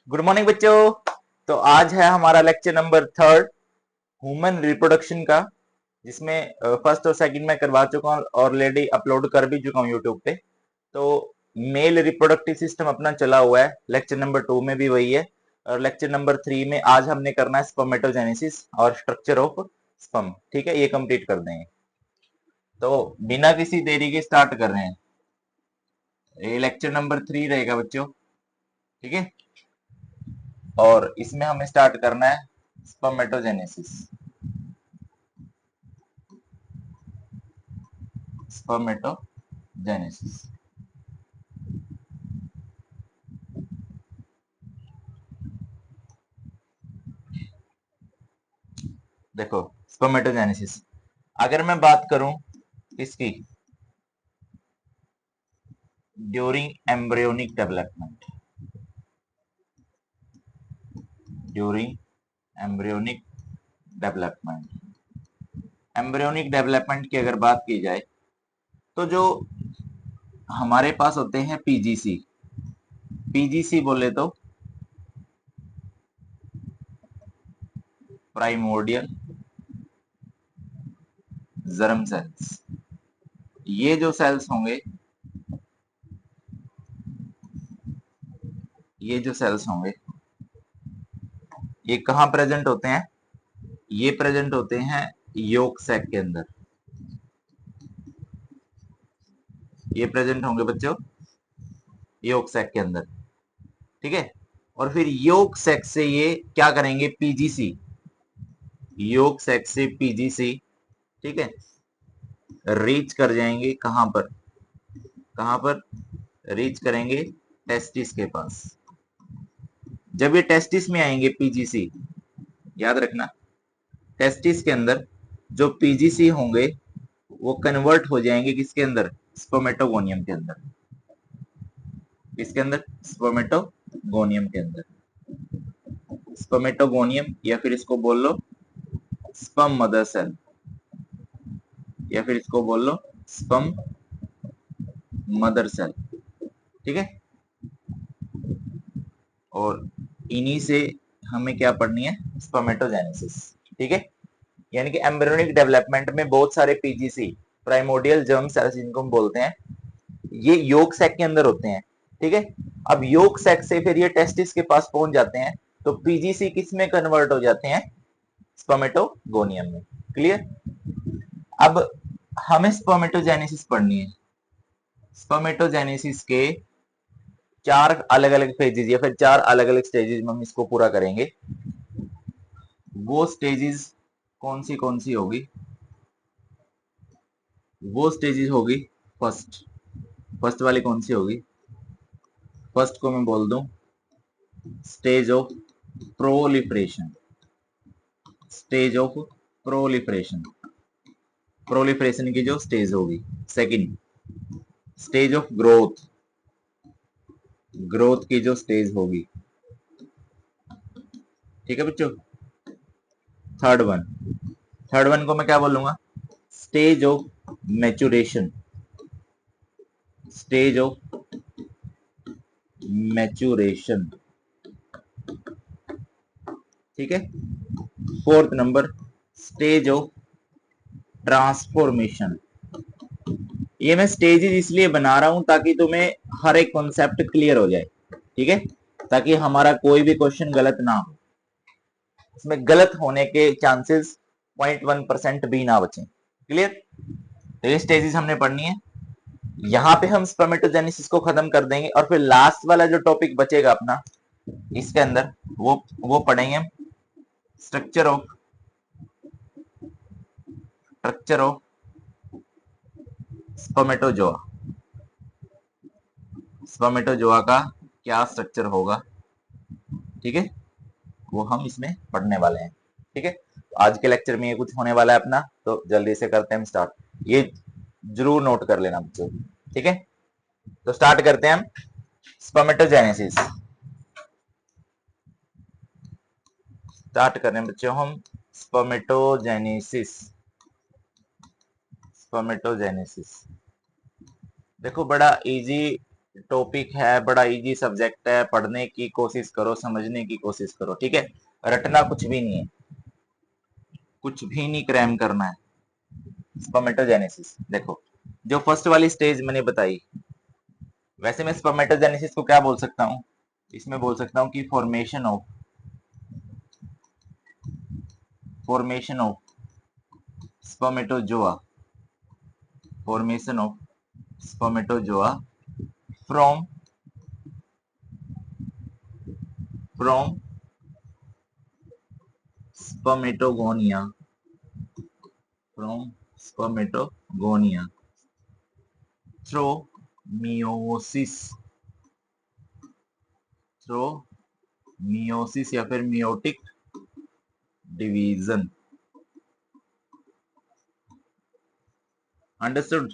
Good morning बच्चों। तो आज है हमारा लेक्चर नंबर 3 ह्यूमन रिप्रोडक्शन का, जिसमें फर्स्ट और सेकंड में करवा चुका हूँ, ऑलरेडी अपलोड कर भी चुका हूँ यूट्यूब पे। तो मेल रिप्रोडक्टिव सिस्टम अपना चला हुआ है, लेक्चर नंबर 2 में भी वही है, और लेक्चर नंबर 3 में आज हमने करना है स्पर्मेटोजेनेसिस और स्ट्रक्चर ऑफ स्पर्म। ठीक है, ये कंप्लीट कर देंगे। तो बिना किसी देरी के स्टार्ट कर रहे हैं। ये लेक्चर नंबर 3 रहेगा बच्चों, ठीक है। और इसमें हमें स्टार्ट करना है स्पर्मेटोजेनेसिस। स्पर्मेटोजेनेसिस देखो, स्पर्मेटोजेनेसिस अगर मैं बात करूं इसकी during embryonic development, during embryonic development, embryonic development की अगर बात की जाए तो जो हमारे पास होते हैं पीजीसी, पीजीसी बोले तो प्राइमोर्डियल जर्म सेल्स। ये जो सेल्स होंगे, ये जो सेल्स होंगे, ये कहाँ प्रेजेंट होते हैं? ये प्रेजेंट होते हैं योक सैक के अंदर। ये प्रेजेंट होंगे बच्चों योक सैक के अंदर, ठीक है। और फिर योक सैक से ये क्या करेंगे? पीजीसी, योक सैक से पीजीसी, ठीक है, रीच कर जाएंगे कहां पर? कहां पर रीच करेंगे? टेस्टिस के पास। जब ये टेस्टिस में आएंगे पीजीसी, याद रखना, टेस्टिस के अंदर जो पीजीसी होंगे वो कन्वर्ट हो जाएंगे किसके अंदर? स्पर्मेटोगोनियम के अंदर। किसके अंदर? स्पर्मेटोगोनियम के अंदर। स्पर्मेटोगोनियम, या फिर इसको बोल लो स्पर्म मदर सेल, या फिर इसको बोल लो स्पर्म मदर सेल, ठीक है। और इन्हीं से हमें क्या पढ़नी है? स्पर्मेटोजेनेसिस, ठीक है। यानी कि एम्ब्रियोनिक डेवलपमेंट में बहुत सारे पीजीसी, प्राइमोर्डियल जर्म सेल्स जिनको हम बोलते हैं, ये योक सैक के अंदर होते हैं, ठीक है। अब योक सैक से फिर ये टेस्टिस के पास पहुंच जाते हैं, तो पीजीसी किस में कन्वर्ट हो जाते हैं? स्पर्मेटोगोनियम में। क्लियर? अब हमें स्पर्मेटोजेनेसिस पढ़नी है। स्पर्मेटोजेनेसिस के 4 अलग अलग फेजेस या फिर 4 अलग अलग स्टेजेस में हम इसको पूरा करेंगे। वो स्टेजेस कौन सी होगी? वो स्टेजेस होगी फर्स्ट। फर्स्ट वाली कौन सी होगी? फर्स्ट को मैं बोल दूं stage of proliferation. Stage of proliferation, proliferation की जो स्टेज होगी। Second, stage of growth, growth की जो स्टेज होगी, ठीक है बच्चों। थर्ड वन, थर्ड वन को मैं क्या बोलूंगा? Stage of maturation, stage of maturation, ठीक है। Fourth number, stage of transformation. ये मैं स्टेजेस इसलिए बना रहा हूं ताकि तुम्हें हर एक कॉन्सेप्ट क्लियर हो जाए, ठीक है, ताकि हमारा कोई भी क्वेश्चन गलत ना हो, इसमें गलत होने के चांसेस 0.1% भी ना बचे। क्लियर? तो ये स्टेजेस हमने पढ़नी है। यहां पे हम स्पर्मेटोजेनेसिस को खत्म कर देंगे, और फिर लास्ट वाला जो टॉपिक बचेगा अपना इसके अंदर, वो पढ़ेंगे स्ट्रक्चर ऑफ स्पर्मेटोजोआ। स्पर्मेटोजोआ का क्या स्ट्रक्चर होगा, ठीक है, वो हम इसमें पढ़ने वाले हैं, ठीक है। आज के लेक्चर में ये कुछ होने वाला है अपना, तो जल्दी से करते हैं हम स्टार्ट। ये जरूर नोट कर लेना बच्चों, ठीक है। तो स्टार्ट करते हैं हम स्पर्मेटोजेनेसिस। स्टार्ट करें बच्चों हम स्पर्मेटोजेनेसिस। स्पर्मेटोजेनेसिस देखो, बड़ा इजी टॉपिक है, बड़ा इजी सब्जेक्ट है, पढ़ने की कोशिश करो, समझने की कोशिश करो, ठीक है। रटना कुछ भी नहीं है, कुछ भी नहीं क्रैम करना है। स्पर्मेटोजेनेसिस देखो, जो फर्स्ट वाली स्टेज मैंने बताई, वैसे मैं स्पर्मेटोजेनेसिस को क्या बोल सकता हूँ, इसमें बोल सकता हूँ कि formation of spermatozoa, formation of spermatozoa from from spermatogonia, from spermatogonia through meiosis, through meiosis या फिर मियोटिक डिवीजन। अंडरस्टूड,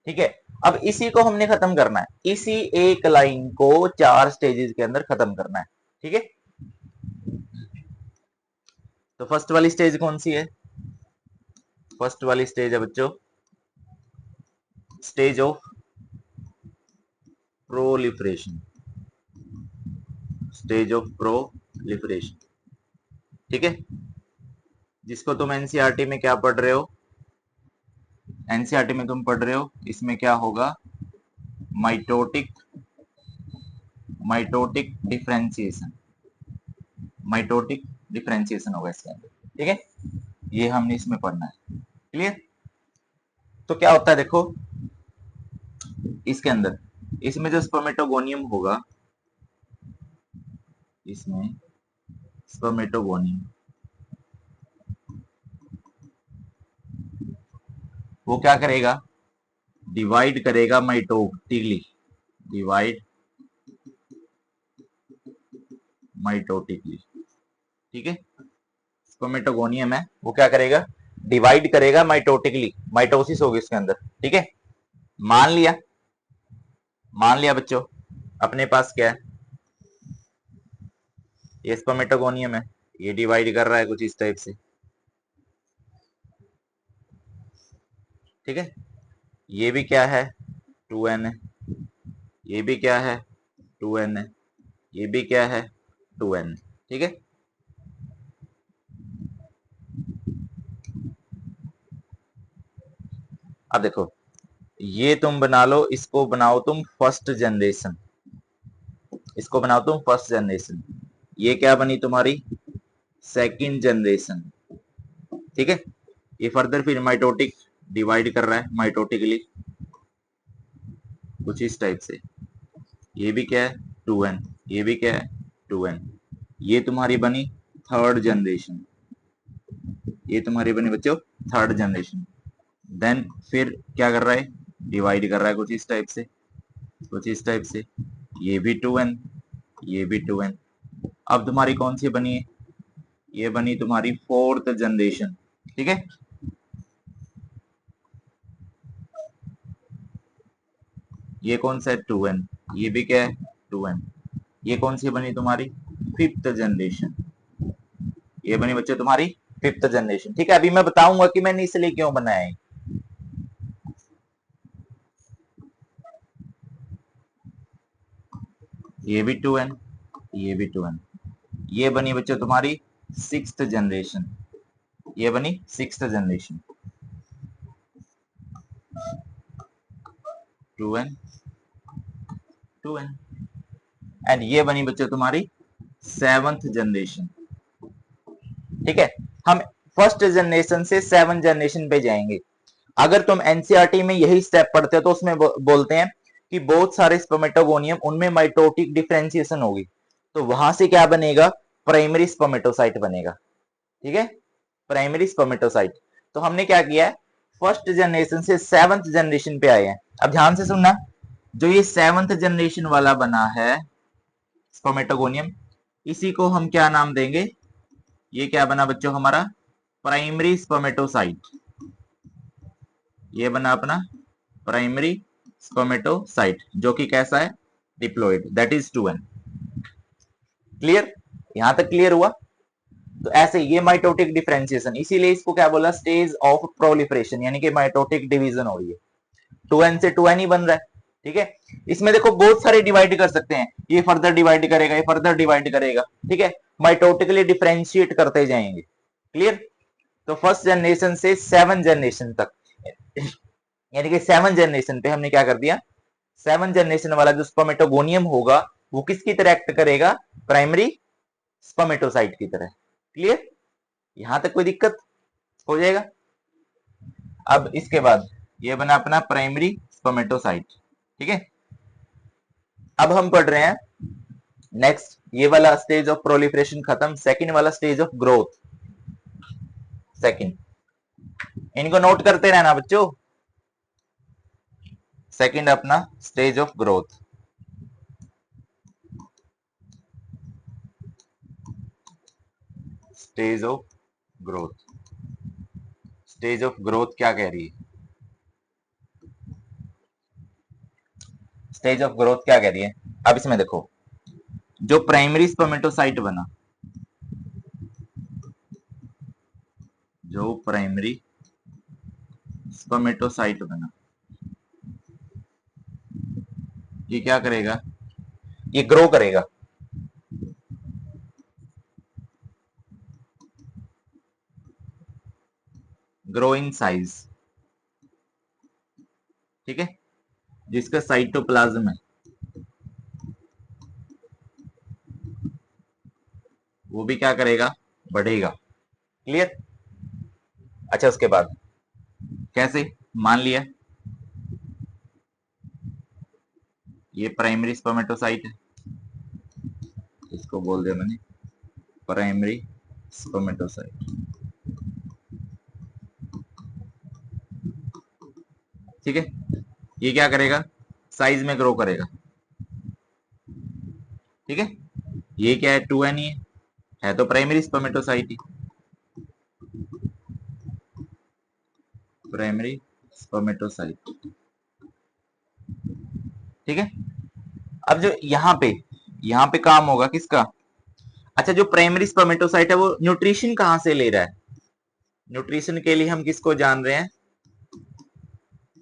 ठीक है। अब इसी को हमने खत्म करना है, इसी एक लाइन को 4 स्टेजेस के अंदर खत्म करना है, ठीक है। तो फर्स्ट वाली स्टेज कौन सी है, फर्स्ट वाली स्टेज है बच्चों stage of proliferation, stage of proliferation, ठीक है। जिसको तुम एनसीईआरटी में क्या पढ़ रहे हो, एनसीईआरटी में तुम पढ़ रहे हो, इसमें क्या होगा, mitotic, mitotic differentiation, mitotic differentiation होगा इसके अंदर, ठीक है। ये हमने इसमें पढ़ना है, क्लियर। तो क्या होता है देखो, इसके अंदर, इसमें जो स्पर्मेटोगोनियम होगा, इसमें स्पर्मेटोगोनियम वो क्या करेगा, डिवाइड करेगा माइटोटिकली, डिवाइड माइटोटिकली, ठीक है। स्पर्मेटोगोनियम है, वो क्या करेगा, डिवाइड करेगा माइटोटिकली, माइटोसिस होगी इसके अंदर, ठीक है। मान लिया, मान लिया बच्चों, अपने पास क्या है, ये स्पर्मेटोगोनियम है, ये डिवाइड कर रहा है कुछ इस टाइप से, ठीक है। ये भी क्या है, 2n है, ये भी क्या है, 2n है, ये भी क्या है, 2n, ठीक है। अब देखो, ये तुम बना लो, इसको बनाओ तुम फर्स्ट जनरेशन, इसको बनाओ तुम फर्स्ट जनरेशन, ये क्या बनी तुम्हारी सेकंड जनरेशन, ठीक है। ये फर्दर फिर माइटोटिक डिवाइड कर रहा है माइटोटिकली कुछ इस टाइप से, ये भी क्या है 2n, ये भी क्या है 2n, ये तुम्हारी बनी थर्ड जनरेशन, ये तुम्हारी बनी बच्चों थर्ड जनरेशन। देन फिर क्या कर रहा है, डिवाइड कर रहा है कुछ इस टाइप से, कुछ इस टाइप से, ये भी 2n, ये भी 2n। अब तुम्हारी कौन सी बनी है, ये बनी तुम्हारी फोर्थ जनरेशन, ठीक है। ये कौन सा है 2n, ये भी क्या है 2n, ये कौन सी बनी तुम्हारी फिफ्थ जनरेशन, ये बनी बच्चे तुम्हारी फिफ्थ जनरेशन, ठीक है। अभी मैं बताऊंगा कि मैंने इसलिए क्यों बनाया है। ये भी 2n, ये भी 2n, ये बनी बच्चों तुम्हारी सिक्स्थ जनरेशन, ये बनी sixth generation, 2n 2n, and ये बनी बच्चों तुम्हारी सेवंथ जनरेशन, ठीक है। हम फर्स्ट जनरेशन से सेवन जनरेशन पे जाएंगे। अगर तुम एनसीईआरटी में यही स्टेप पढ़ते हो तो उसमें बोलते हैं कि बहुत सारे स्पर्मेटोगोनियम, उनमें माइटोटिक डिफरेंशिएशन होगी, तो वहां से क्या बनेगा, प्राइमरी स्पर्मेटोसाइट बनेगा, ठीक है, प्राइमरी स्पर्मेटोसाइट। तो हमने क्या किया है, फर्स्ट जनरेशन से सेवंथ जनरेशन पे आए हैं। अब ध्यान से सुनना, जो ये सेवंथ जनरेशन वाला बना है स्पर्मेटोगोनियम, इसी को हम क्या नाम देंगे, ये क्या बना बच्चों हमारा प्राइमरी स्पर्मेटोसाइट, ये बना अपना प्राइमरी स्पर्मेटोसाइट, जो कि कैसा है diploid, that is 2n, clear, यहां तक क्लियर हुआ। तो ऐसे ये माइटोटिक डिफरेंशिएशन, इसीलिए इसको क्या बोला, स्टेज ऑफ प्रोलिफरेशन, यानी कि माइटोटिक डिवीजन हो रही है, 2n से 2n ही बन रहा है, ठीक है। इसमें देखो बहुत सारे डिवाइड कर सकते हैं, ये फर्दर डिवाइड करेगा, ये फर्दर डिवाइड करेगा, ठीक है, माइटोटिकली डिफरेंशिएट करते जाएंगे। क्लियर। तो फर्स्ट जनरेशन से 7 जनरेशन तक, यानी कि 7 जनरेशन पे हमने क्या कर दिया, 7 जनरेशन वाला जो स्पर्मेटोगोनियम होगा वो किसकी तरह एक्ट करेगा, प्राइमरी स्पर्मेटोसाइट की तरह। क्लियर। यहां तक कोई दिक्कत हो जाएगा। अब इसके बाद ये बना अपना प्राइमरी स्पर्मेटोसाइट, ठीक है। अब हम पढ़ रहे हैं नेक्स्ट, ये वाला स्टेज ऑफ प्रोलिफरेशन खत्म, सेकंड वाला स्टेज ऑफ ग्रोथ। सेकंड, इनको नोट करते रहना बच्चों। सेकंड अपना stage of growth. Stage of growth, stage of growth क्या कह रही है, स्टेज ऑफ ग्रोथ क्या कह रही है। अब इसमें देखो, जो प्राइमरी स्पर्मेटोसाइट बना, जो प्राइमरी स्पर्मेटोसाइट बना, ये क्या करेगा, ये ग्रो करेगा। ग्रो इन साइज, ठीक है। जिसका साइटोप्लाज्म है वो भी क्या करेगा, बढ़ेगा। क्लियर। अच्छा, उसके बाद कैसे, मान लिया ये प्राइमरी स्पर्मेटोसाइट है, इसको बोल दिया मैंने प्राइमरी स्पर्मेटोसाइट, ठीक है। ये क्या करेगा, साइज में ग्रो करेगा, ठीक है। ये क्या है, 2n ही है तो प्राइमरी स्पर्मेटोसाइट ही, प्राइमरी स्पर्मेटोसाइट, ठीक है। अब जो यहाँ पे काम होगा किसका, अच्छा, जो प्राइमरी स्पर्मेटोसाइट है वो न्यूट्रिशन कहां से ले रहा है, न्यूट्रिशन के लिए हम किसको जान रहे हैं,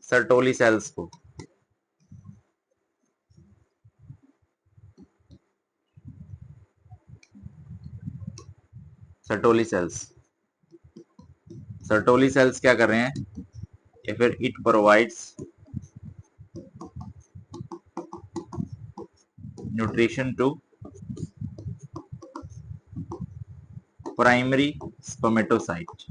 सर्टोली सेल्स को। सर्टोली सेल्स, सर्टोली सेल्स क्या कर रहे हैं, या फिर it provides nutrition to primary spermatocyte.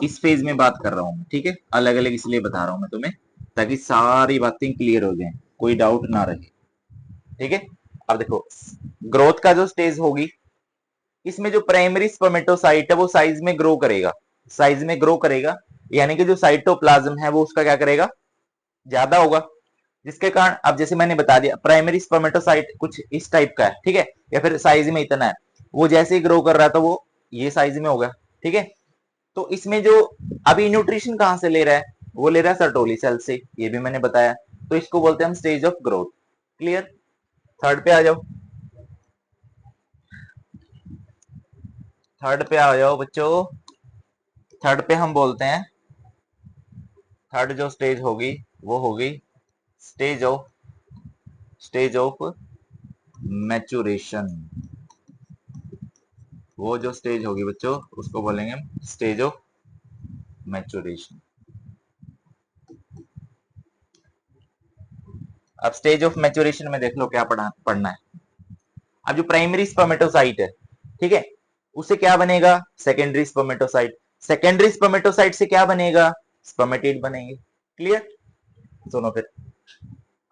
इस फेज में बात कर रहा हूं, ठीक है, अलग अलग इसलिए बता रहा हूं मैं तुम्हें, ताकि सारी बातें क्लियर हो जाएं, कोई डाउट ना रहे, ठीक है। अब देखो, ग्रोथ का जो स्टेज होगी, इसमें जो प्राइमरी स्पर्मेटोसाइट है वो साइज में ग्रो करेगा, साइज में ग्रो करेगा, यानी कि जो साइटोप्लाज्म है वो उसका क्या करेगा, ज्यादा होगा, जिसके कारण अब जैसे मैंने बता दिया प्राइमरी स्पर्मेटोसाइट कुछ इस टाइप का है, ठीक है, या फिर साइज में इतना है, वो जैसे ही ग्रो कर रहा था वो ये साइज में होगा, ठीक है। तो इसमें जो अभी न्यूट्रिशन कहां से ले रहा है, वो ले रहा है सर्टोली सेल से, ये भी मैंने बताया, तो इसको बोलते हैं हम stage of growth. Clear. Third पे आ जाओ, थर्ड पे आ जाओ बच्चों। थर्ड पे हम बोलते हैं, थर्ड जो स्टेज होगी वो होगी stage of, stage of maturation. वो जो स्टेज होगी बच्चों उसको बोलेंगे हम स्टेज ऑफ मैचुरेशन। अब स्टेज ऑफ मैचुरेशन में देख लो क्या पढ़ना है। अब जो प्राइमरी स्पर्मेटोसाइट है, ठीक है, उससे क्या बनेगा, सेकेंडरी स्पर्मेटोसाइट, सेकेंडरी स्पर्मेटोसाइट से क्या बनेगा, स्पर्मेटिड बनेंगे। क्लियर। सुनो फिर,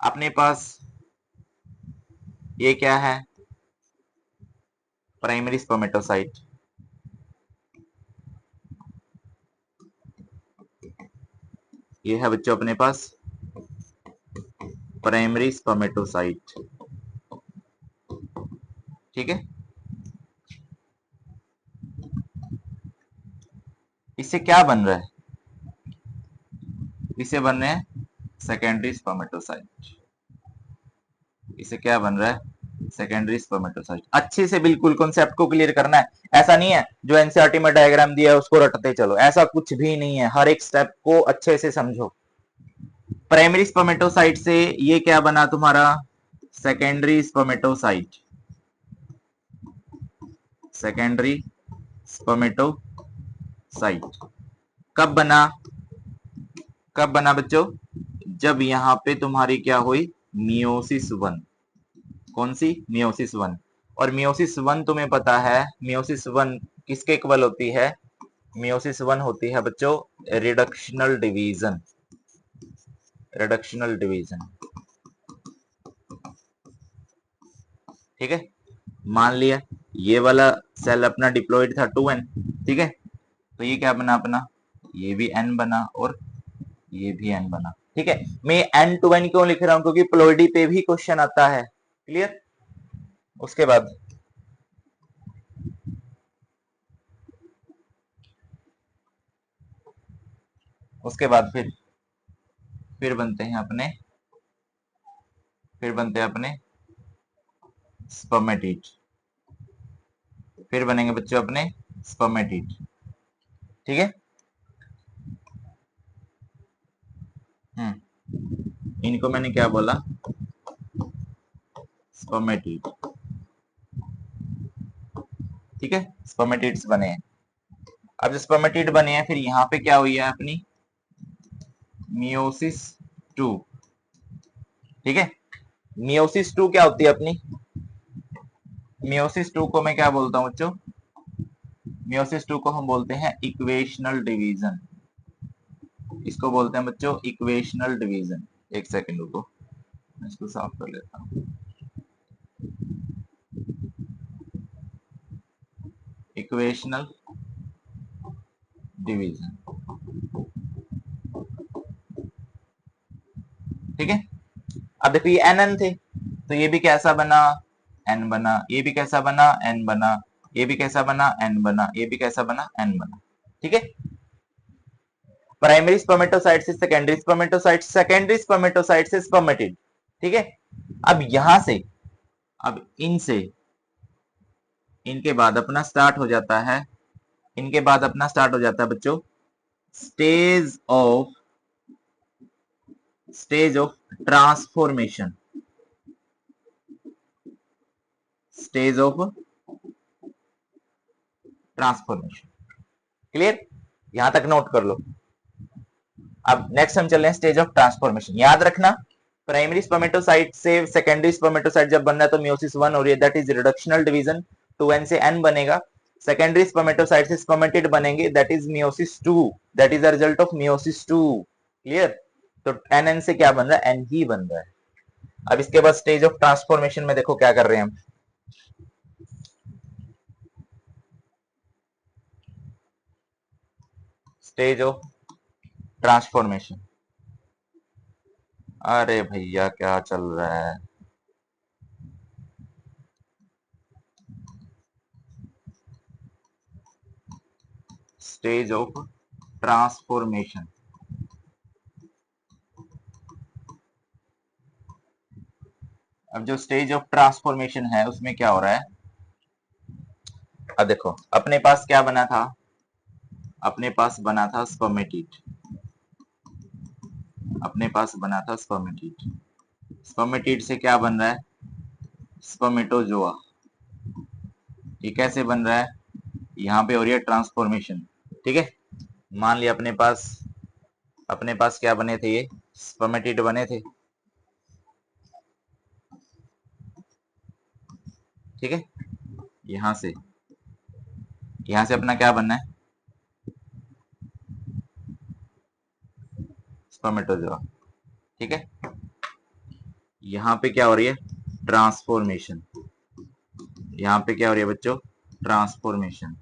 अपने पास ये क्या है, प्राइमरी स्पर्मेटोसाइट, ये है बच्चों अपने पास प्राइमरी स्पर्मेटोसाइट, ठीक है। इससे क्या बन रहा है, इसे बन रहे हैं सेकेंडरी स्पर्मेटोसाइट, इसे क्या बन रहा है, सेकेंडरी स्पर्मेटोसाइट। अच्छे से बिल्कुल कॉन्सेप्ट को क्लियर करना है, ऐसा नहीं है जो एनसीईआरटी में डायग्राम दिया है उसको रटते चलो, ऐसा कुछ भी नहीं है, हर एक स्टेप को अच्छे से समझो। प्राइमरी स्पर्मेटोसाइट से ये क्या बना तुम्हारा, सेकेंडरी स्पर्मेटोसाइट, सेकेंडरी स्पर्मेटोसाइट कब बना, कब बना बच्चों, जब यहाँ पे तुम्हारी क्या हुई, मियोसिस वन, कौन सी, मियोसिस वन। और मियोसिस वन तुम्हें पता है, मियोसिस वन किसके इक्वल होती है, मियोसिस वन होती है बच्चों रिडक्शनल डिवीजन, रिडक्शनल डिवीजन, ठीक है। मान लिया ये वाला सेल अपना डिप्लॉइड था 2n, ठीक है, तो ये क्या बना अपना, ये भी n बना और ये भी n बना, ठीक है। मैं n to n क्यों लिख रहा हूं, क्योंकि प्लॉइडी पे भी क्वेश्चन आता है, क्लियर। उसके बाद उसके बाद फिर बनते हैं अपने, फिर बनते हैं अपने स्पर्मेटिड, फिर बनेंगे बच्चों अपने स्पर्मेटिड, ठीक है। इनको मैंने क्या बोला, स्पर्मेटिड, ठीक है, स्पर्मेटिड्स बने हैं। अब जो स्पर्मेटिड बने हैं, फिर यहाँ पे क्या हुई है अपनी मियोसिस 2, ठीक है। मियोसिस 2 क्या होती है अपनी, मियोसिस 2 को मैं क्या बोलता हूँ बच्चों, मियोसिस 2 को हम बोलते हैं इक्वेशनल डिवीजन, इसको बोलते हैं बच्चों इक्वेशनल डिवीजन। एक सेकंड रुको, मैं इसको साफ कर लेता हूँ, इक्वेशनल डिवीजन, ठीक है। अब देखो ये एन थे, तो ये भी कैसा बना, एन बना, ये भी कैसा बना, एन बना, ये भी कैसा बना, एन बना, ये भी कैसा बना, एन बना, ठीक है। प्राइमरी स्पर्मेटोसाइट से सेकेंडरी स्पर्मेटोसाइट, सेकेंडरी स्पर्मेटोसाइट से स्पर्मेटिड, ठीक है। अब यहां से, अब इनसे, इनके बाद अपना स्टार्ट हो जाता है, इनके बाद अपना स्टार्ट हो जाता है बच्चों stage of, stage of transformation, stage of transformation, clear, यहां तक नोट कर लो। अब नेक्स्ट हम चल रहे हैं स्टेज ऑफ ट्रांसफॉर्मेशन। याद रखना प्राइमरी स्पर्मेटोसाइट से सेकेंडरी स्पर्मेटोसाइट जब बनना है तो मियोसिस 1 हो रही है, that is reductional division, 2n से n बनेगा। सेकेंडरी स्पर्मेटोसाइट से स्पर्मेटिड बनेंगे, that is meiosis 2, that is the result of meiosis 2, clear. तो nn से क्या बन रहा है, n ही बन रहा है। अब इसके बाद स्टेज ऑफ ट्रांसफॉर्मेशन में देखो क्या कर रहे हैं हम, स्टेज ऑफ ट्रांसफॉर्मेशन, अरे भैया क्या चल रहा है, स्टेज ऑफ ट्रांसफॉर्मेशन। अब जो स्टेज ऑफ ट्रांसफॉर्मेशन है उसमें क्या हो रहा है, अब देखो अपने पास क्या बना था, अपने पास बना था स्पर्मेटिड, अपने पास बना था स्पर्मेटिड, स्पर्मेटिड से क्या बन रहा है, स्पर्मेटोजोआ। ये कैसे बन रहा है, यहाँ पे हो रही है ट्रांसफॉर्मेशन, ठीक है। मान लिया अपने पास क्या बने थे, ये स्पर्मेटिड बने थे, ठीक है। यहां से, यहां से अपना क्या बनना है, स्पर्मेटोजोआ, ठीक है। यहाँ पे क्या हो रही है, ट्रांसफॉर्मेशन, यहाँ पे क्या हो रही है बच्चों, ट्रांसफॉर्मेशन,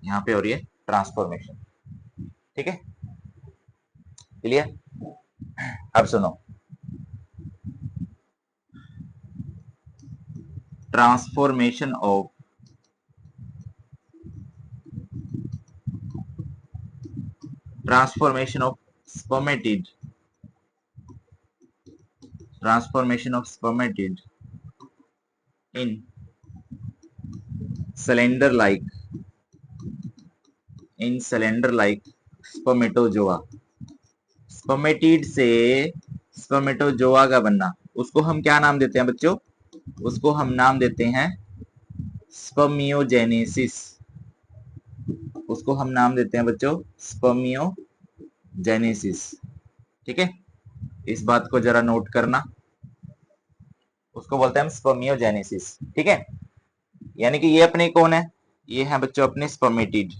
यहाँ पे हो रही है ट्रांसफॉर्मेशन, ठीक है, क्लियर। अब सुनो, transformation of, transformation of spermatid, transformation of spermatid in cylinder like, in cylinder like spermatozoa, spermatid से स्पर्मेटोजोआ का बनना, उसको हम क्या नाम देते हैं बच्चों? उसको हम नाम देते हैं स्पर्मियोजेनेसिस। उसको हम नाम देते हैं बच्चों स्पर्मियोजेनेसिस। ठीक है, इस बात को जरा नोट करना, उसको बोलते हैं हम स्पर्मियोजेनेसिस। ठीक है, यानी कि ये अपने कौन है? ये है बच्चों अपने स्पर्मेटिड,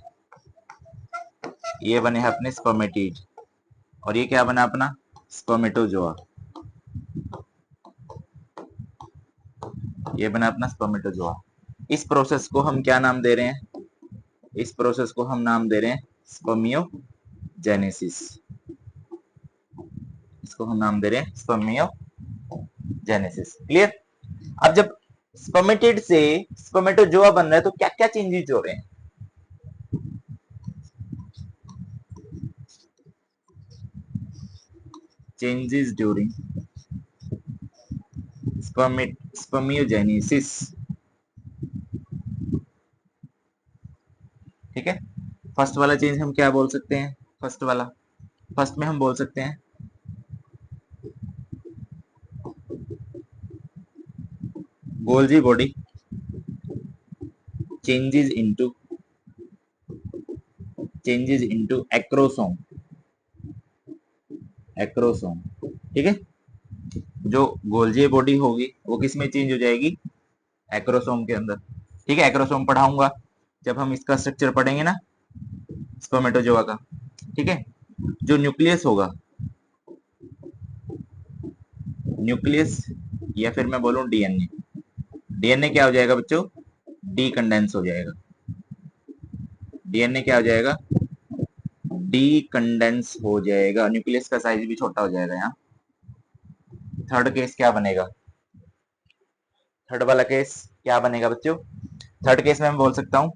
ये बने हैं अपने स्पर्मेटिड, और ये क्या बना अपना? स्पर्मेटोजोआ। ये बना अपना स्पर्मेटोजोआ। इस प्रोसेस को हम क्या नाम दे रहे हैं? इस प्रोसेस को हम नाम दे रहे हैं स्पर्मियोजेनेसिस। इसको हम नाम दे रहे हैं स्पर्मियोजेनेसिस। क्लियर? अब जब स्पर्मेटिड से स्पर्मेटोजोआ बन रहा है तो क्या क्या चेंजेस हो रहे हैं? Changes during spermiogenesis. ठीक है, फर्स्ट वाला चेंज हम क्या बोल सकते हैं? फर्स्ट में हम बोल सकते हैं Golgi body changes into acrosome. ठीक है, जो गोल्जी बॉडी होगी वो किस में चेंज हो जाएगी? एक्रोसोम के अंदर। ठीक है, एक्रोसोम पढ़ाऊंगा जब हम इसका स्ट्रक्चर पढ़ेंगे ना, स्पर्मेटोजोआ का। ठीक है, जो न्यूक्लियस होगा, न्यूक्लियस या फिर मैं बोलूं डीएनए, डीएनए क्या हो जाएगा बच्चों? डी कंडेंस हो जाएगा। डीएनए क्या हो जाएगा? डी कंडेंस हो जाएगा, न्यूक्लियस का साइज भी छोटा हो जाएगा। यहाँ थर्ड केस क्या बनेगा? थर्ड वाला केस क्या बनेगा बच्चों? थर्ड केस में मैं बोल सकता हूं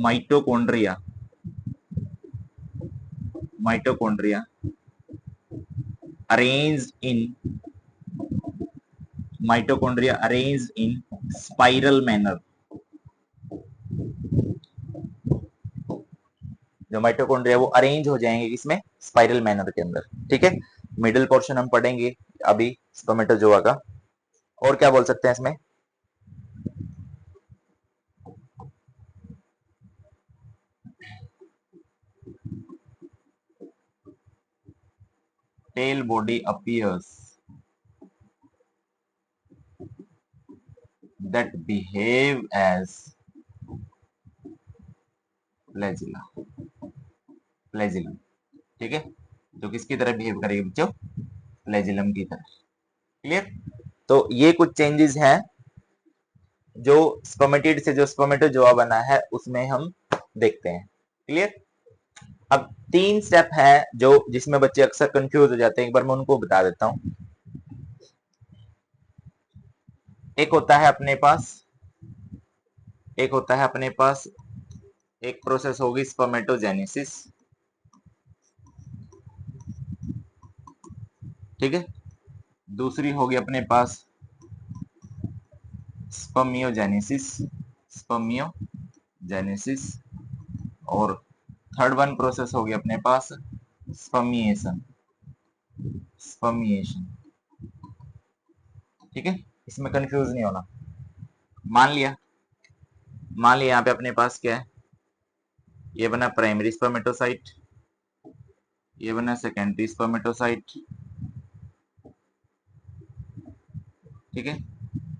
mitochondria. Mitochondria arranged in mitochondria arranged in spiral manner. जो माइटोकॉन्ड्रिया वो अरेंज हो जाएंगे इसमें स्पाइरल मैनर के अंदर। ठीक है, मिडिल पोर्शन हम पढ़ेंगे अभी स्पर्मेटोजोआ का। और क्या बोल सकते हैं इसमें? Tail body appears that behave as flagella. Flagellum. ठीक है, तो किसकी तरह बिहेव करेगी बच्चों? फ्लैजिलम की तरह। क्लियर? तो ये कुछ चेंजेस हैं जो स्पर्मेटिड से जो स्पर्मेटोजोआ बना है उसमें हम देखते हैं। क्लियर? अब तीन स्टेप है जो जिसमें बच्चे अक्सर कंफ्यूज हो जाते हैं, एक बार मैं उनको बता देता हूं। एक होता है अपने पास एक प्रोसेस होगी स्पर्मेटोजेनेसिस। ठीक है, दूसरी होगी अपने पास स्पर्मियोजेनेसिस। स्पर्मियोजेनेसिस और थर्ड वन प्रोसेस होगी अपने पास स्पर्मिएशन। स्पर्मिएशन। ठीक है, इसमें कंफ्यूज नहीं होना। मान लिया यहाँ पे अपने पास क्या है? ये बना प्राइमरी स्पर्मेटोसाइट, ये बना सेकेंडरी स्पर्मेटोसाइट। ठीक है,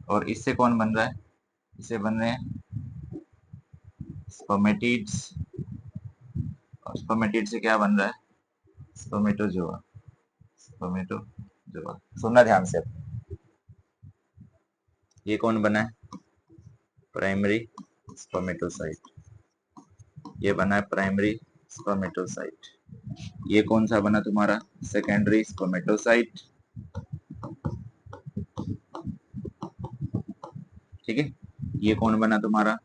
और इससे कौन बन रहा है? इससे बन रहे हैं स्पर्मेटिड्स, और स्पर्मेटिड से क्या बन रहा है? स्पर्मेटोजोआ। स्पर्मेटोजोआ, सुनना ध्यान से। अब ये कौन बना है? Primary spermatocyte. ये बना है प्राइमरी स्पर्मेटोसाइट। ये कौन सा बना तुम्हारा? Secondary spermatocyte. ठीक है, ये कौन बना तुम्हारा?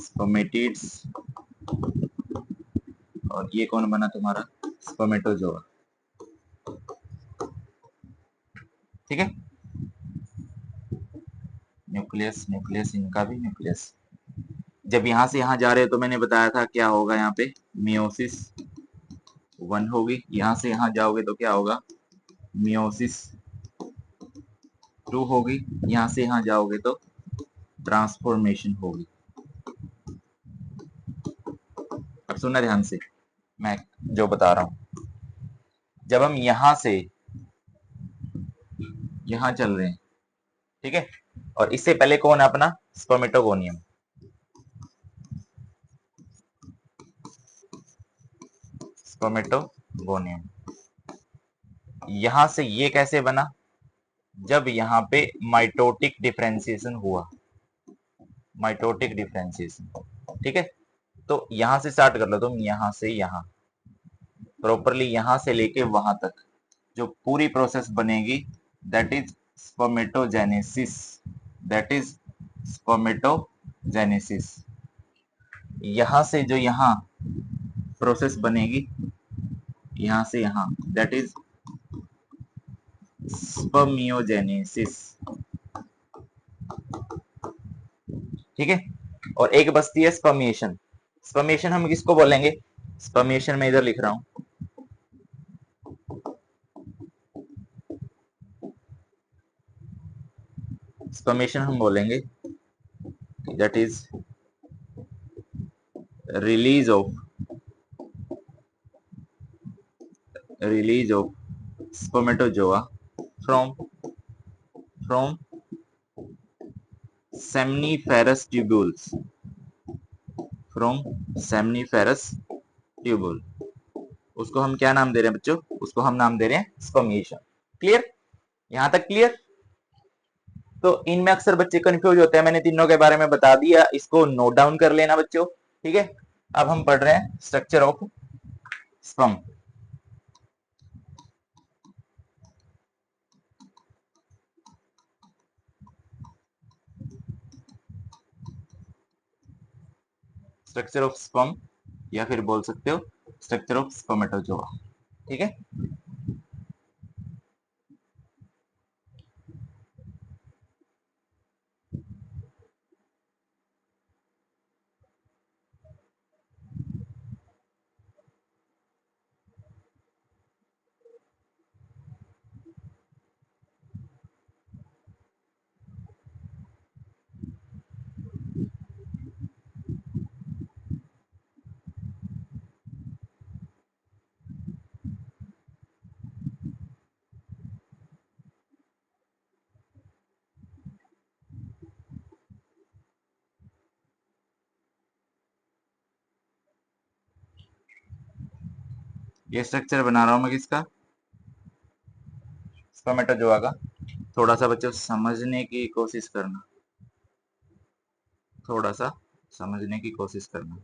स्पर्मेटिड्स। और ये कौन बना तुम्हारा? स्पर्मेटोजोआ। ठीक है, न्यूक्लियस न्यूक्लियस, इनका भी न्यूक्लियस। जब यहां से यहां जा रहे हो तो मैंने बताया था क्या होगा यहाँ पे? मियोसिस। 1 होगी, यहां से यहां जाओगे तो क्या होगा, मियोसिस 2 होगी, यहां से यहां जाओगे तो ट्रांसफॉर्मेशन होगी। अब सुनना ध्यान से, मैं जो बता रहा हूं, जब हम यहां से यहां चल रहे हैं, ठीक है, और इससे पहले कौन है अपना, स्पर्मेटोगोनियम, स्पर्मेटोगोनियम। यहां से ये कैसे बना, जब यहां पे माइटोटिक डिफरेंशिएशन हुआ, माइटोटिक डिफरेंशिएशन, ठीक है। तो यहां से स्टार्ट कर लो तुम, यहां से यहां प्रॉपरली, यहां से लेके वहां तक जो पूरी प्रोसेस बनेगी, that is spermatogenesis, that is spermatogenesis. यहां से जो यहां प्रोसेस बनेगी, यहां से यहां, दैट इज स्पर्मियोजेनेसिस, ठीक है। और एक बचती है स्पर्मिएशन। स्पर्मिएशन हम किसको बोलेंगे, स्पर्मिएशन में इधर लिख रहा हूं, स्पर्मिएशन हम बोलेंगे that is release of spermatozoa from seminiferous tubules, from seminiferous tubule। उसको हम क्या नाम दे रहे हैं बच्चों, उसको हम नाम दे रहे हैं स्पर्मिएशन। क्लियर, यहां तक क्लियर। तो इनमें अक्सर बच्चे कंफ्यूज होते हैं, मैंने तीनों के बारे में बता दिया, इसको नोट डाउन कर लेना बच्चों, ठीक है। अब हम पढ़ रहे हैं structure of sperm. Structure of sperm, या फिर बोल सकते हो स्ट्रक्चर ऑफ स्पर्मेटोजोआ, ठीक है। ये स्ट्रक्चर बना रहा हूं मैं किसका, स्पर्मेटोजोआ का। थोड़ा सा बच्चों समझने की कोशिश करना, थोड़ा सा समझने की कोशिश करना,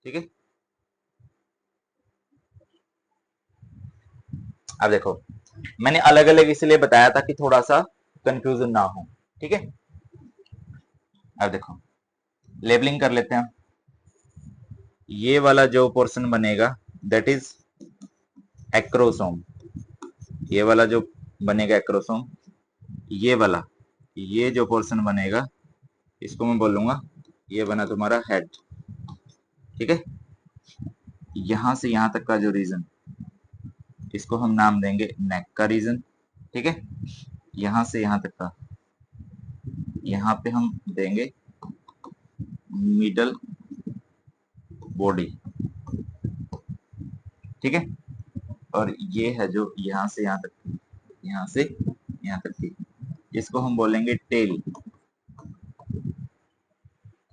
ठीक है। अब देखो, मैंने अलग अलग इसलिए बताया था कि थोड़ा सा कंफ्यूजन ना हो, ठीक है। अब देखो, लेबलिंग कर लेते हैं। ये वाला जो पोर्शन बनेगा दैट इज एक्रोसोम, ये वाला जो बनेगा एक्रोसोम, ये वाला, ये जो पोर्शन बनेगा इसको मैं बोलूंगा, ये बना तुम्हारा हेड, ठीक है। यहां से यहां तक का जो रीजन, इसको हम नाम देंगे नेक का रीजन, ठीक है। यहां से यहां तक का, यहां पे हम देंगे मिडल बॉडी, ठीक है। और ये है जो यहां से यहां तक, यहां से यहां तक की, इसको हम बोलेंगे टेल,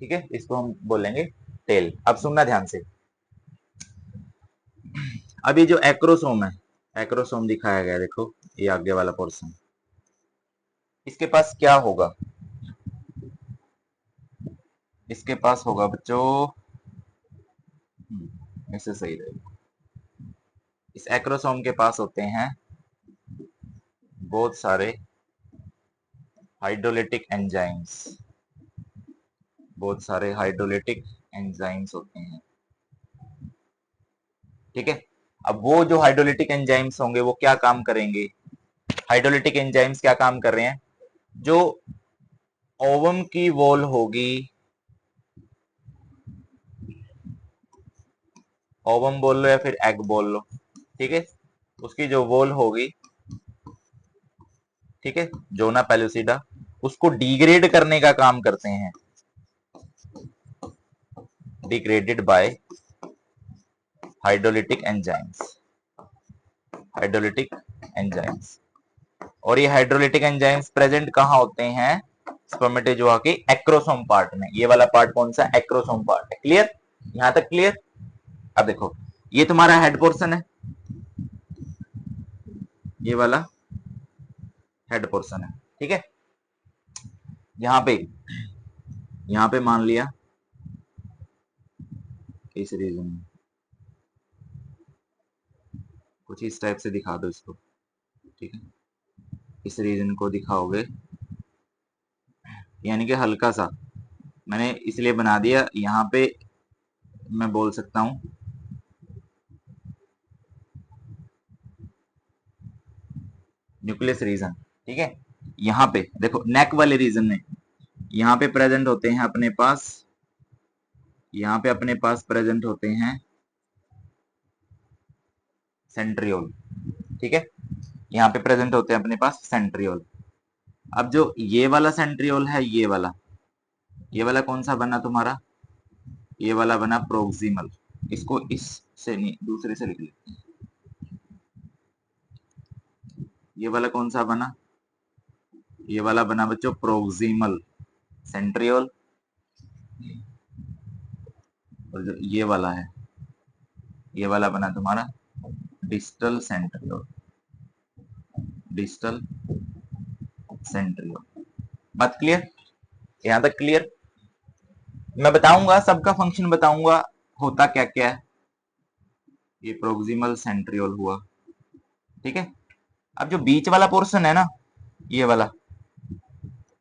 ठीक है, इसको हम बोलेंगे टेल। अब सुनना ध्यान से, अब ये जो एक्रोसोम है, एक्रोसोम दिखाया गया, देखो ये आगे वाला पोर्शन, इसके पास क्या होगा, इसके पास होगा बच्चों, ऐसे सही रहेगा, इस एक्रोसोम के पास होते हैं बहुत सारे हाइड्रोलिटिक एंजाइम्स, बहुत सारे हाइड्रोलिटिक एंजाइम्स होते हैं, ठीक है। अब वो जो हाइड्रोलिटिक एंजाइम्स होंगे वो क्या काम करेंगे, हाइड्रोलिटिक एंजाइम्स क्या काम कर रहे हैं, जो ओवम की वॉल होगी, ओवम बोल लो या फिर एग बोल लो, ठीक है। उसकी जो वॉल होगी, ठीक है, जोना पेलुसिडा, उसको डिग्रेड करने का काम करते हैं, degraded by hydrolytic enzymes, hydrolytic enzymes. और ये हाइड्रोलिटिक एंजाइम्स प्रेजेंट कहां होते हैं? स्पर्मेटोजोआ के एक्रोसोम पार्ट में। ये वाला पार्ट कौन सा? एक्रोसोम पार्ट है। क्लियर? यहां तक क्लियर? अब देखो, ये तुम्हारा हेड पोर्शन है, ये वाला हेड पोर्शन है, ठीक है। यहां पे, यहां पे मान लिया इस रीजन में कुछ इस टाइप से दिखा दो इसको, ठीक है। इस रीजन को दिखाओगे, यानी कि हल्का सा मैंने इसलिए बना दिया, यहां पे मैं बोल सकता हूं न्यूक्लियस रीजन, ठीक है। यहां पे देखो नेक वाले रीजन में, यहां पे प्रेजेंट होते हैं अपने पास, यहां पे अपने पास प्रेजेंट होते हैं सेंट्रियोल, ठीक है। यहां पे प्रेजेंट होते हैं अपने पास सेंट्रियोल। अब जो ये वाला सेंट्रियोल है, ये वाला कौन सा बना तुम्हारा? ये वाला बना प्रोक्सिमल। इसको इस से नहीं, दूसरे से लिख लेते हैं। ये वाला कौन सा बना? ये वाला बना बच्चों प्रोक्सिमल सेंट्रियोल। और जो ये वाला है, ये वाला बना तुम्हारा डिस्टल सेंट्रियोल, डिस्टल सेंट्रियोल। बात क्लियर? यहां तक क्लियर? मैं बताऊंगा, सबका फंक्शन बताऊंगा होता क्या क्या है। ये प्रोक्सिमल सेंट्रियोल हुआ, ठीक है। अब जो बीच वाला पोर्शन है ना, ये वाला,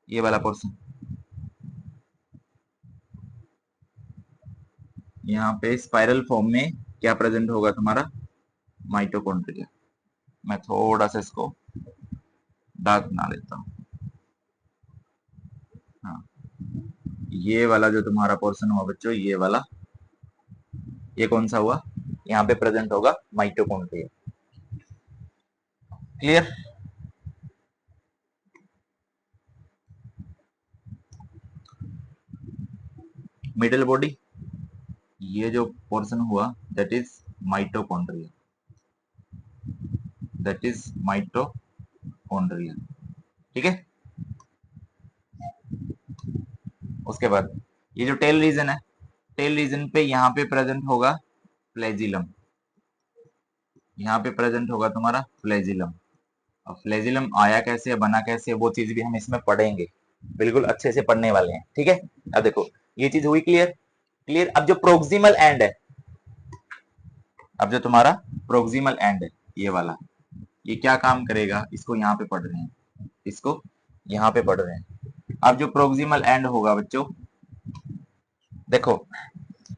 ये वाला पोर्शन, यहाँ पे स्पाइरल फॉर्म में क्या प्रेजेंट होगा तुम्हारा? माइटोकॉन्ड्रिया। मैं थोड़ा सा इसको डार्क बना लेता हूँ। हाँ, ये वाला जो तुम्हारा पोर्शन हुआ बच्चों, ये वाला, ये कौन सा हुआ? यहाँ पे प्रेजेंट होगा माइटोकॉन्ड्रिया। क्लियर? मिडिल बॉडी, ये जो पोर्शन हुआ that is mitochondria, that is mitochondria, ठीक है। उसके बाद ये जो टेल रीजन है, टेल रीजन पे यहाँ पे प्रेजेंट होगा फ्लैजिलम, यहाँ पे प्रेजेंट होगा तुम्हारा फ्लैजिलम। अब फ्लैजिलम आया कैसे, बना कैसे, वो चीज भी हम इसमें पढ़ेंगे, बिल्कुल अच्छे से पढ़ने वाले हैं, ठीक है। अब देखो ये चीज हुई क्लियर? क्लियर? अब जो प्रोक्सिमल एंड है, अब जो तुम्हारा प्रोक्सिमल एंड है, ये वाला, ये क्या काम करेगा? इसको यहाँ पे पढ़ रहे हैं, इसको यहाँ पे पढ़ रहे हैं। अब जो प्रोक्सिमल एंड होगा बच्चों, देखो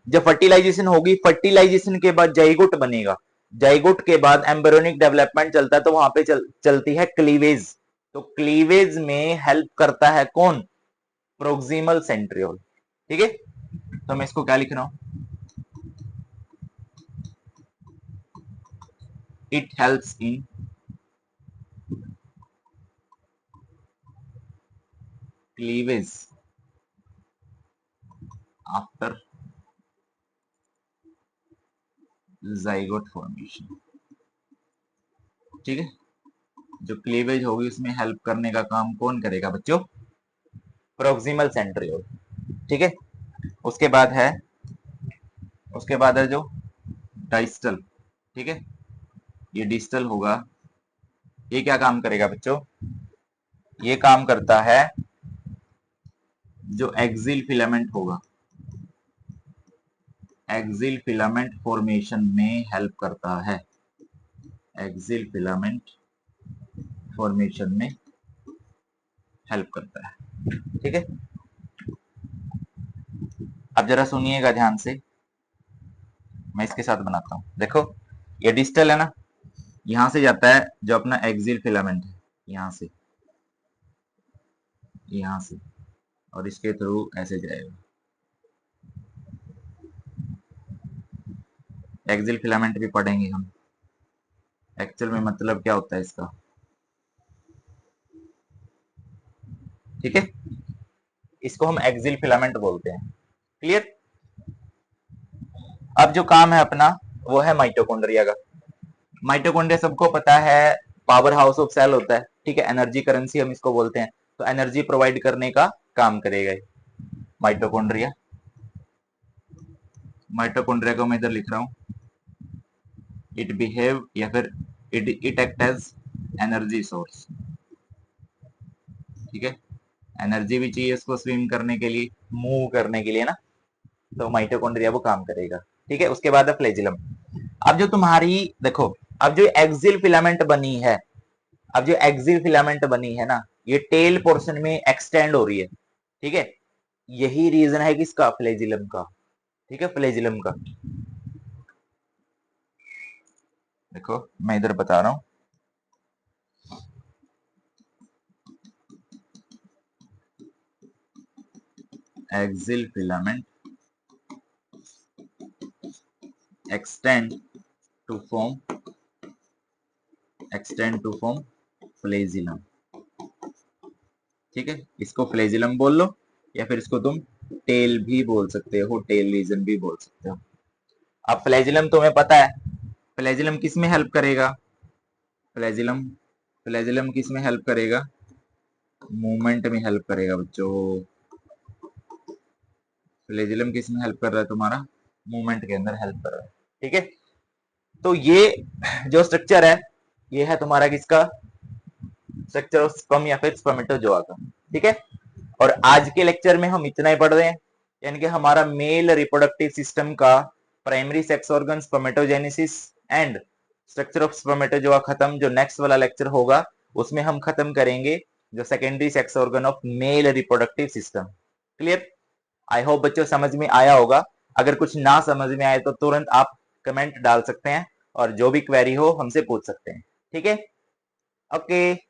जब फर्टिलाइजेशन होगी, फर्टिलाइजेशन के बाद जाइगोट बनेगा, जाइगोट के बाद एम्ब्रियोनिक डेवलपमेंट चलता है, तो वहां पे चलती है क्लीवेज। तो क्लीवेज में हेल्प करता है कौन? प्रोक्सिमल सेंट्रियोल, ठीक है। तो मैं इसको क्या लिख रहा हूं? It helps in cleavage after zygote formation, ठीक है। जो क्लीवेज होगी उसमें हेल्प करने का काम कौन करेगा बच्चों? प्रोक्सिमल सेंट्रियोल, ठीक है। उसके बाद है, उसके बाद है जो डाइस्टल, ठीक है। ये डिस्टल होगा, ये क्या काम करेगा बच्चों? ये काम करता है, जो एक्सिल फिलामेंट होगा, एक्सिल फिलामेंट फॉर्मेशन में हेल्प करता है, एक्सिल फिलामेंट फॉर्मेशन में हेल्प करता है, ठीक है। अब जरा सुनिएगा ध्यान से, मैं इसके साथ बनाता हूं। देखो ये डिस्टल है ना, यहां से जाता है जो अपना एक्सिल फिलामेंट है, यहां से, यहां से, और इसके थ्रू ऐसे जाएगा, एक्सियल फिलामेंट भी पढ़ेंगे हम। एक्चुअल में मतलब क्या होता है इसका, ठीक है, इसको हम एक्सियल फिलामेंट बोलते हैं। क्लियर। अब जो काम है अपना वो है माइटोकॉन्ड्रिया का। माइटोकॉन्ड्रिया सबको पता है पावर हाउस ऑफ सेल होता है, ठीक है, एनर्जी करेंसी हम इसको बोलते हैं। तो एनर्जी प्रोवाइड करने का काम करेगा माइटोकॉन्ड्रिया। माइटोकॉन्ड्रिया को मैं इधर लिख रहा हूं, इट बिहेव या फिर it act as energy source, ठीक है। एनर्जी भी चाहिए इसको स्विम करने के लिए, मूव करने के लिए ना, तो माइटोकॉन्ड्रिया वो काम करेगा, ठीक है। उसके बाद है फ्लैजिलम। अब जो तुम्हारी देखो, अब जो एक्सियल फिलामेंट बनी है, अब जो एक्सियल फिलामेंट बनी है ना, ये टेल पोर्शन में एक्सटेंड हो रही है, ठीक है। यही रीजन है किसका, फ्लैजिलम का, ठीक है, फ्लैजिलम का। देखो मैं इधर बता रहा हूं, axial filament extend to form flagellum, ठीक है। इसको फ्लैजिलम बोल लो, या फिर इसको तुम टेल भी बोल सकते हो, टेल रीजन भी बोल सकते हो। अब फ्लैजिलम तुम्हें पता है, फ्लैजिलम किस में हेल्प करेगा, फ्लैजिलम फ्लैजिलम किस में हेल्प करेगा, मूवमेंट में हेल्प करेगा बच्चों। फ्लैजिलम किस में हेल्प कर रहा है तुम्हारा, मूवमेंट के अंदर हेल्प कर रहा है, ठीक है। तो ये जो स्ट्रक्चर है, ये है तुम्हारा किसका, स्ट्रक्चर ऑफ स्पर्म या फिर स्पर्मेटोजोआ का, ठीक है। और आज के लेक्चर में हम इतना ही पढ़ रहे हैं, यानी कि हमारा मेल रिप्रोडक्टिव सिस्टम का primary sex organ, spermatogenesis and structure of spermatozoa खत्म। जो नेक्स्ट वाला लेक्चर होगा उसमें हम खत्म करेंगे जो secondary sex organ of male reproductive system. Clear. I hope बच्चों समझ में आया होगा। अगर कुछ ना समझ में आए तो तुरंत आप कमेंट डाल सकते हैं, और जो भी क्वेरी हो हमसे पूछ सकते हैं, ठीक है। ओके।